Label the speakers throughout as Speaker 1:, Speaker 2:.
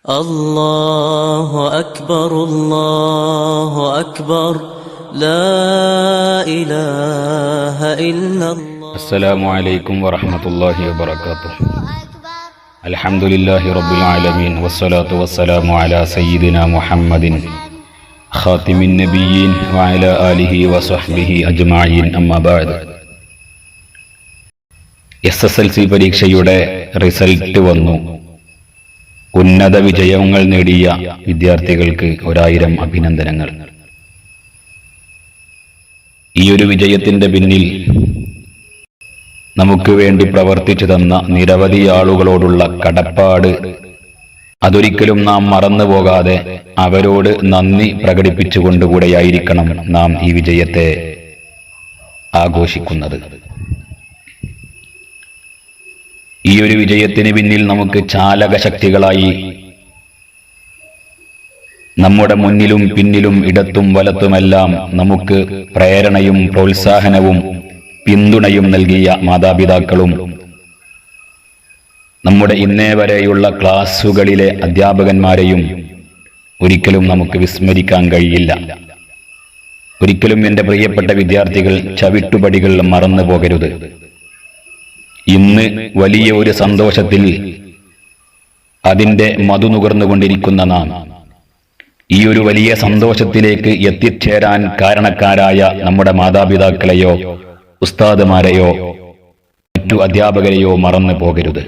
Speaker 1: الله أكبر الله أكبر لا إله إلا الله.
Speaker 2: السلام عليكم ورحمة الله وبركاته. الحمد لله رب العالمين والصلاة والسلام على سيدنا محمد خاتم النبيين وعلى آله وصحبه أجمعين. أما بعد. SSLC പരീക്ഷയുടെ result വന്നു. ഉന്നത വിജയങ്ങൾ നേടിയ വിദ്യാർത്ഥികൾക്ക് 1000 അഭിനന്ദനങ്ങൾ. ഈ ഒരു വിജയത്തിന്റെ പിന്നിൽ നമുക്ക് വേണ്ടി പ്രവർത്തിച്ചു തന്ന നിരവധി ആളുകളോടുള്ള കടപ്പാട് അതൊരിക്കലും നാം മറന്നു പോകാതെ അവരോട് നന്ദി പ്രകടിപ്പിച്ചുകൊണ്ടുകൂടെയായിരിക്കണം നാം ഈ വിജയത്തെ ആഘോഷിക്കുന്നത്. ഈ ഒരു വിജയത്തിന് പിന്നിൽ നമുക്ക് ചാലകശക്തികളായി നമ്മുടെ മുന്നിലും പിന്നിലും ഇടത്തും വലത്തുമെല്ലാം നമുക്ക് പ്രേരണയും പ്രോത്സാഹനവും പിന്തുണയും നൽകിയ മാതാപിതാക്കളും നമ്മുടെ ഇന്നേ വരെയുള്ള ക്ലാസുകളിലെ അധ്യാപകന്മാരെയും ഒരിക്കലും നമുക്ക് വിസ്മരിക്കാൻ കഴിയില്ല. ഒരിക്കലും എൻ്റെ പ്രിയപ്പെട്ട വിദ്യാർത്ഥികൾ ചവിട്ടുപടികൾ മറന്നു പോകരുത്. ഇന്ന് വലിയ ഒരു സന്തോഷത്തിൽ അതിൻ്റെ മധു നുകർന്നുകൊണ്ടിരിക്കുന്ന നാം ഈ ഒരു വലിയ സന്തോഷത്തിലേക്ക് എത്തിച്ചേരാൻ കാരണക്കാരായ നമ്മുടെ മാതാപിതാക്കളെയോ ഉസ്താദുമാരെയോ മറ്റു അധ്യാപകരെയോ മറന്നു പോകരുത്.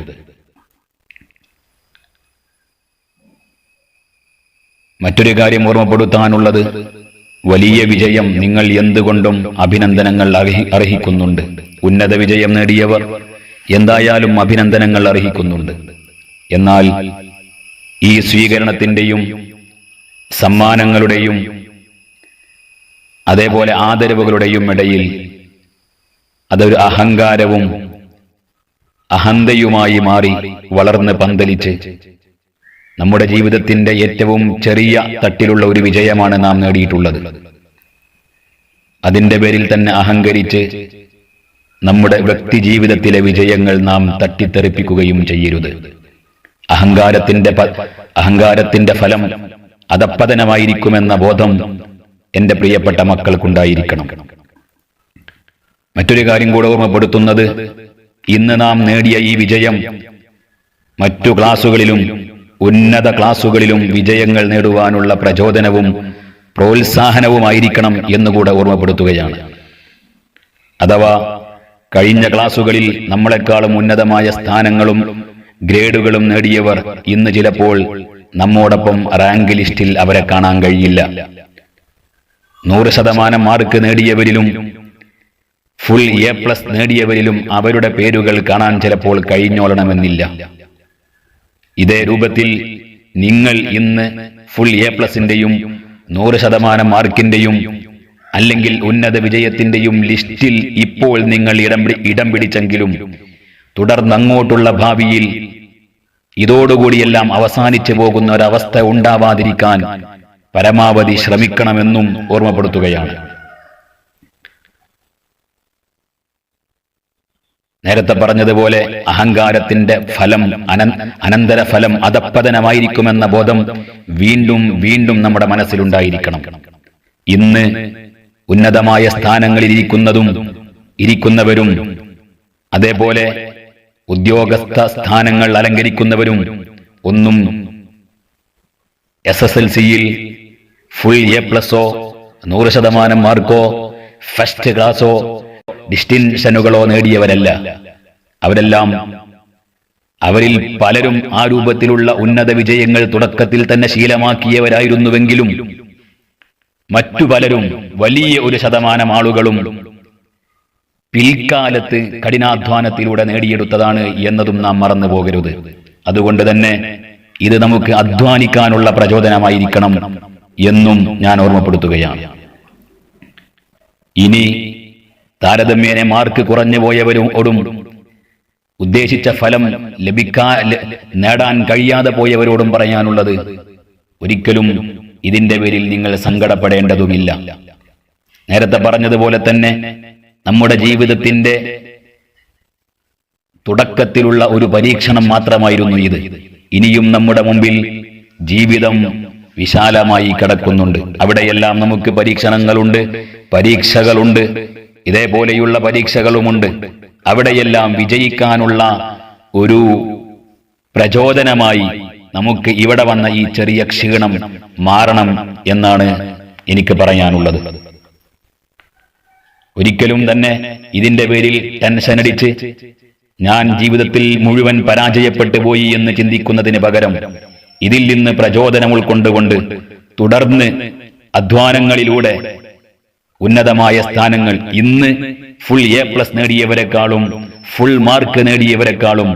Speaker 2: മറ്റൊരു കാര്യം ഓർമ്മപ്പെടുത്താനുള്ളത്, വലിയ വിജയം നിങ്ങൾ എന്തുകൊണ്ടും അഭിനന്ദനങ്ങൾ അർഹിക്കുന്നുണ്ട്. ഉന്നത വിജയം നേടിയവർ എന്തായാലും അഭിനന്ദനങ്ങൾ അർഹിക്കുന്നുണ്ട്. എന്നാൽ ഈ സ്വീകരണത്തിൻ്റെയും സമ്മാനങ്ങളുടെയും അതേപോലെ ആദരവുകളുടെയും ഇടയിൽ അതൊരു അഹങ്കാരവും അഹന്തയുമായി മാറി വളർന്ന് പന്തലിച്ച് നമ്മുടെ ജീവിതത്തിന്റെ ഏറ്റവും ചെറിയ തട്ടിലുള്ള ഒരു വിജയമാണ് നാം നേടിയിട്ടുള്ളത്. അതിൻ്റെ പേരിൽ തന്നെ അഹങ്കരിച്ച് നമ്മുടെ വ്യക്തി ജീവിതത്തിലെ വിജയങ്ങൾ നാം തട്ടിത്തെറിപ്പിക്കുകയും ചെയ്യരുത്. അഹങ്കാരത്തിന്റെ ഫലം അധപ്പതനമായിരിക്കുമെന്ന ബോധം എൻ്റെ പ്രിയപ്പെട്ട മക്കൾക്കുണ്ടായിരിക്കണം. മറ്റൊരു കാര്യം കൂടെ ഓർമ്മപ്പെടുത്തുന്നത്, ഇന്ന് നാം നേടിയ ഈ വിജയം മറ്റു ക്ലാസുകളിലും ഉന്നത ക്ലാസുകളിലും വിജയങ്ങൾ നേടുവാനുള്ള പ്രചോദനവും പ്രോത്സാഹനവുമായിരിക്കണം എന്നുകൂടെ ഓർമ്മപ്പെടുത്തുകയാണ്. അഥവാ കഴിഞ്ഞ ക്ലാസുകളിൽ നമ്മളെക്കാളും ഉന്നതമായ സ്ഥാനങ്ങളും ഗ്രേഡുകളും നേടിയവർ ഇന്ന് ചിലപ്പോൾ നമ്മോടൊപ്പം റാങ്ക് ലിസ്റ്റിൽ അവരെ കാണാൻ കഴിയില്ല. 100% മാർക്ക് നേടിയവരിലും ഫുൾ A+ നേടിയവരിലും അവരുടെ പേരുകൾ കാണാൻ ചിലപ്പോൾ കഴിഞ്ഞോളണമെന്നില്ല. ഇതേ രൂപത്തിൽ നിങ്ങൾ ഇന്ന് ഫുൾ A+ന്റെയും 100% മാർക്കിന്റെയും അല്ലെങ്കിൽ ഉന്നത വിജയത്തിന്റെയും ലിസ്റ്റിൽ ഇപ്പോൾ നിങ്ങൾ ഇടം പിടിച്ചെങ്കിലും തുടർന്നങ്ങോട്ടുള്ള ഭാവിയിൽ ഇതോടുകൂടിയെല്ലാം അവസാനിച്ചു പോകുന്ന ഒരവസ്ഥ ഉണ്ടാവാതിരിക്കാൻ പരമാവധി ശ്രമിക്കണമെന്നും ഓർമ്മപ്പെടുത്തുകയാണ്. നേരത്തെ പറഞ്ഞതുപോലെ അഹങ്കാരത്തിന്റെ ഫലം അനന്തരഫലം അധപ്പതനമായിരിക്കുമെന്ന ബോധം വീണ്ടും വീണ്ടും നമ്മുടെ മനസ്സിലുണ്ടായിരിക്കണം. ഇന്ന് ഉന്നതമായ സ്ഥാനങ്ങളിൽ ഇരിക്കുന്നവരും അതേപോലെ ഉദ്യോഗസ്ഥ സ്ഥാനങ്ങൾ അലങ്കരിക്കുന്നവരും ഒന്നും SSLCയിൽ ഫുൾ A+ഓ 100% മാർക്കോ ഫസ്റ്റ് ക്ലാസോ ഡിസ്റ്റിങ്ഷനുകളോ നേടിയവരല്ല. അവരിൽ പലരും ആ രൂപത്തിലുള്ള ഉന്നത വിജയങ്ങൾ തുടക്കത്തിൽ തന്നെ ശീലമാക്കിയവരായിരുന്നുവെങ്കിലും മറ്റു പലരും വലിയ ഒരു ശതമാനം ആളുകളും പിൽക്കാലത്ത് കഠിനാധ്വാനത്തിലൂടെ നേടിയെടുത്തതാണ് എന്നതും നാം മറന്നു പോകരുത്. അതുകൊണ്ട് തന്നെ ഇത് നമുക്ക് അധ്വാനിക്കാനുള്ള പ്രചോദനമായിരിക്കണം എന്നും ഞാൻ ഓർമ്മപ്പെടുത്തുകയാണ്. ഇനി താരതമ്യേന മാർക്ക് കുറഞ്ഞു പോയവരോടും ഉദ്ദേശിച്ച ഫലം നേടാൻ കഴിയാതെ പോയവരോടും പറയാനുള്ളത്, ഒരിക്കലും ഇതിന്റെ പേരിൽ നിങ്ങൾ സങ്കടപ്പെടേണ്ടതുമില്ല. നേരത്തെ പറഞ്ഞതുപോലെ തന്നെ നമ്മുടെ ജീവിതത്തിന്റെ തുടക്കത്തിലുള്ള ഒരു പരീക്ഷണം മാത്രമായിരുന്നു ഇത്. ഇനിയും നമ്മുടെ മുമ്പിൽ ജീവിതം വിശാലമായി കിടക്കുന്നുണ്ട്. അവിടെയെല്ലാം നമുക്ക് പരീക്ഷണങ്ങളുണ്ട്, പരീക്ഷകളുണ്ട്, ഇതേപോലെയുള്ള പരീക്ഷകളുമുണ്ട്. അവിടെയെല്ലാം വിജയിക്കാനുള്ള ഒരു പ്രചോദനമായി നമുക്ക് ഇവിടെ വന്ന ഈ ചെറിയ ക്ഷീണം മാറണം എന്നാണ് എനിക്ക് പറയാനുള്ളത്. ഒരിക്കലും തന്നെ ഇതിന്റെ പേരിൽ ടെൻഷൻ അടിച്ച് ഞാൻ ജീവിതത്തിൽ മുഴുവൻ പരാജയപ്പെട്ടു പോയി എന്ന് ചിന്തിക്കുന്നതിന് പകരം ഇതിൽ നിന്ന് പ്രചോദനം ഉൾക്കൊണ്ടുകൊണ്ട് തുടർന്ന് അധ്വാനങ്ങളിലൂടെ ഉന്നതമായ സ്ഥാനങ്ങൾ, ഇന്ന് ഫുൾ A+ നേടിയവരെക്കാളും ഫുൾ മാർക്ക് നേടിയവരെക്കാളും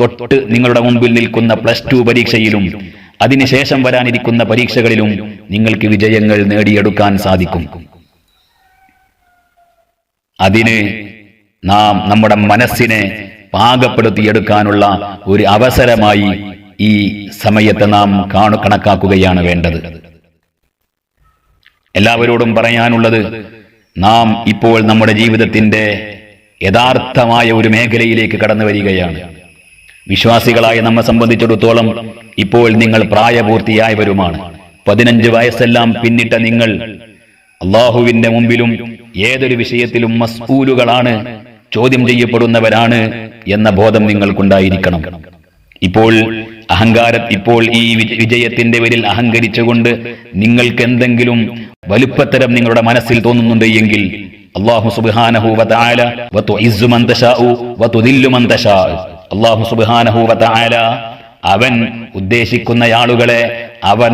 Speaker 2: തൊട്ട് നിങ്ങളുടെ മുമ്പിൽ നിൽക്കുന്ന +2 പരീക്ഷയിലും അതിനുശേഷം വരാനിരിക്കുന്ന പരീക്ഷകളിലും നിങ്ങൾക്ക് വിജയങ്ങൾ നേടിയെടുക്കാൻ സാധിക്കും. അതിന് നാം നമ്മുടെ മനസ്സിനെ പാകപ്പെടുത്തിയെടുക്കാനുള്ള ഒരു അവസരമായി ഈ സമയത്ത് നാം കണക്കാക്കുകയാണ് വേണ്ടത്. എല്ലാവരോടും പറയാനുള്ളത്, നാം ഇപ്പോൾ നമ്മുടെ ജീവിതത്തിന്റെ യഥാർത്ഥമായ ഒരു മേഖലയിലേക്ക് കടന്നു വരികയാണ്. വിശ്വാസികളായ നമ്മെ സംബന്ധിച്ചിടത്തോളം ഇപ്പോൾ നിങ്ങൾ പ്രായപൂർത്തിയായവരുമാണ്. 15 വയസ്സെല്ലാം പിന്നിട്ട നിങ്ങൾ അള്ളാഹുവിന്റെ മുമ്പിലും ഏതൊരു വിഷയത്തിലും മസ്ഊലുകളാണ്, ചോദ്യം ചെയ്യപ്പെടുന്നവരാണ് എന്ന ബോധം നിങ്ങൾക്കുണ്ടായിരിക്കണം. ഇപ്പോൾ ഈ വിജയത്തിന്റെ പേരിൽ അഹങ്കരിച്ചുകൊണ്ട് നിങ്ങൾക്ക് എന്തെങ്കിലും വലുപ്പത്തരം നിങ്ങളുടെ മനസ്സിൽ തോന്നുന്നുണ്ട് എങ്കിൽ അല്ലാഹു സുബ്ഹാനഹു വ തആല വതുഇസ്സു മൻ തശാഉ വതുദില്ലു മൻ തശാ, അല്ലാഹു സുബ്ഹാനഹു വ തആല അവൻ ഉദ്ദേശിക്കുന്ന ആളുകളെ അവൻ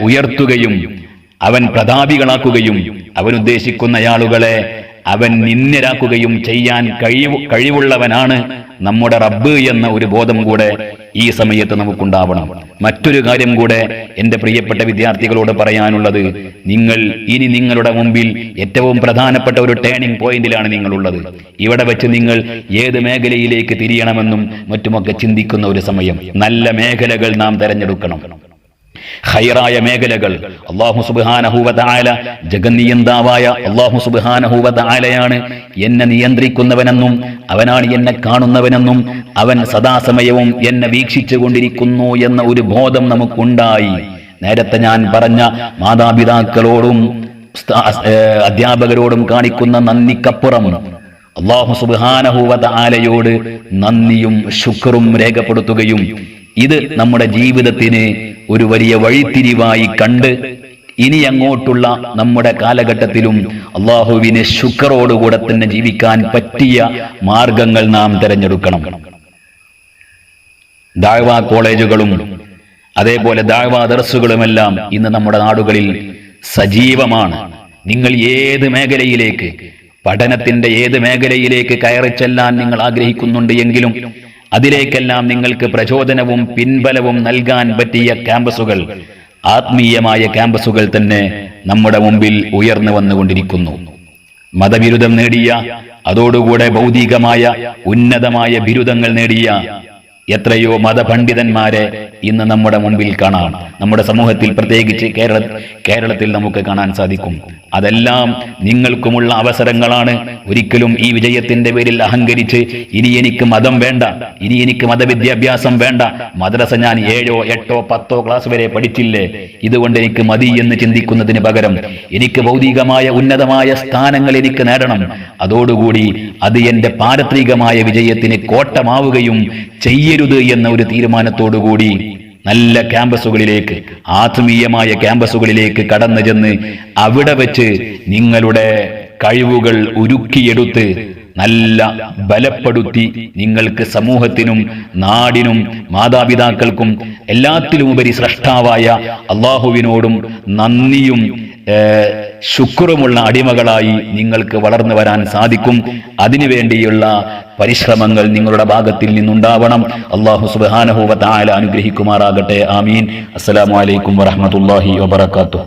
Speaker 2: ഉയർത്തുകയും അവൻ പ്രതാപികളാക്കുകയും അവൻ ഉദ്ദേശിക്കുന്ന ആളുകളെ അവൻ നിന്ദ്യരാക്കുകയും ചെയ്യാൻ കഴിവുള്ളവനാണ് നമ്മുടെ റബ്ബ് എന്ന ഒരു ബോധം കൂടെ ഈ സമയത്ത് നമുക്കുണ്ടാവണം. മറ്റൊരു കാര്യം കൂടെ എൻ്റെ പ്രിയപ്പെട്ട വിദ്യാർത്ഥികളോട് പറയാനുള്ളത്, ഇനി നിങ്ങളുടെ മുമ്പിൽ ഏറ്റവും പ്രധാനപ്പെട്ട ഒരു ടേണിംഗ് പോയിന്റിലാണ് നിങ്ങളുള്ളത്. ഇവിടെ വെച്ച് നിങ്ങൾ ഏത് മേഖലയിലേക്ക് തിരിയണമെന്നും മറ്റുമൊക്കെ ചിന്തിക്കുന്ന ഒരു സമയം. നല്ല മേഖലകൾ നാം തെരഞ്ഞെടുക്കണം. ഖൈറായ മേഖലകൾ. അല്ലാഹു സുബ്ഹാനഹു വ തആല, ജഗന്നിയന്താവായ അല്ലാഹു സുബ്ഹാനഹു വ തആലയാണ് എന്നെ നിയന്ത്രിക്കുന്നവനെന്നും അവനാണ് എന്നെ കാണുന്നവനെന്നും അവൻ സദാസമയവും എന്നെ വീക്ഷിച്ചു കൊണ്ടിരിക്കുന്നു എന്ന ഒരു ബോധം നമുക്കുണ്ടായി. നേരത്തെ ഞാൻ പറഞ്ഞ മാതാപിതാക്കളോടും അധ്യാപകരോടും കാണിക്കുന്ന നന്ദിക്കപ്പുറം അല്ലാഹു സുബ്ഹാനഹു വ തആലയോട് നന്ദിയും ശുക്റും രേഖപ്പെടുത്തുകയും ഇത് നമ്മുടെ ജീവിതത്തിന് ഒരു വലിയ വഴിത്തിരിവായി കണ്ട് ഇനി അങ്ങോട്ടുള്ള നമ്മുടെ കാലഘട്ടത്തിലും അള്ളാഹുവിനെ ശുക്രോടുകൂടെ തന്നെ ജീവിക്കാൻ പറ്റിയ മാർഗങ്ങൾ നാം തിരഞ്ഞെടുക്കണം. ദഅ്വാ കോളേജുകളും അതേപോലെ ദഅ്വാ ദർസുകളുമെല്ലാം ഇന്ന് നമ്മുടെ നാടുകളിൽ സജീവമാണ്. നിങ്ങൾ ഏത് മേഖലയിലേക്ക്, പഠനത്തിന്റെ ഏത് മേഖലയിലേക്ക് കയറി ചെല്ലാൻ നിങ്ങൾ ആഗ്രഹിക്കുന്നുണ്ട് എങ്കിലും അതിലേക്കെല്ലാം നിങ്ങൾക്ക് പ്രചോദനവും പിൻബലവും നൽകാൻ പറ്റിയ ക്യാമ്പസുകൾ, ആത്മീയമായ ക്യാമ്പസുകൾ തന്നെ നമ്മുടെ മുമ്പിൽ ഉയർന്നു വന്നുകൊണ്ടിരിക്കുന്നു. മതബിരുദം നേടിയ, അതോടുകൂടെ ഭൗതികമായ ഉന്നതമായ ബിരുദങ്ങൾ നേടിയ എത്രയോ മതപണ്ഡിതന്മാരെ ഇന്ന് നമ്മുടെ മുൻപിൽ കാണാം. നമ്മുടെ സമൂഹത്തിൽ, പ്രത്യേകിച്ച് കേരളത്തിൽ നമുക്ക് കാണാൻ സാധിക്കും. അതെല്ലാം നിങ്ങൾക്കുമുള്ള അവസരങ്ങളാണ്. ഒരിക്കലും ഈ വിജയത്തിന്റെ പേരിൽ അഹങ്കരിച്ച് ഇനി എനിക്ക് മതം വേണ്ട, ഇനി എനിക്ക് മതവിദ്യാഭ്യാസം വേണ്ട, മദ്രസ ഞാൻ 7ഓ 8ഓ 10ഓ ക്ലാസ് വരെ പഠിച്ചില്ലേ, ഇതുകൊണ്ട് എനിക്ക് മതി എന്ന് ചിന്തിക്കുന്നതിന് പകരം എനിക്ക് ഭൗതികമായ ഉന്നതമായ സ്ഥാനങ്ങൾ എനിക്ക് നേടണം, അതോടുകൂടി അത് എന്റെ പാരത്രികമായ വിജയത്തിന് കോട്ടമാവുകയും ചെയ്യരുത് എന്ന ഒരു തീരുമാനത്തോടുകൂടി നല്ല ക്യാമ്പസുകളിലേക്ക്, ആത്മീയമായ ക്യാമ്പസുകളിലേക്ക് കടന്നു ചെന്ന് അവിടെ വെച്ച് നിങ്ങളുടെ കഴിവുകൾ ഉരുക്കിയെടുത്ത് നല്ല ബലപ്പെടുത്തി നിങ്ങൾക്ക് സമൂഹത്തിനും നാടിനും മാതാപിതാക്കൾക്കും എല്ലാത്തിലുമുപരി സ്രഷ്ടാവായ അള്ളാഹുവിനോടും നന്ദിയും ശുക്റുമുള്ള അടിമകളായി നിങ്ങൾക്ക് വളർന്നു വരാൻ സാധിക്കും. അതിനുവേണ്ടിയുള്ള പരിശ്രമങ്ങൾ നിങ്ങളുടെ ഭാഗത്തിൽ നിന്നുണ്ടാവണം. അല്ലാഹു സുബ്ഹാനഹു വ തആല അനുഗ്രഹിക്കുമാറാകട്ടെ. ആമീൻ. അസ്സലാമു അലൈക്കും വറഹ്മത്തുള്ളാഹി വബറകാതുഹു.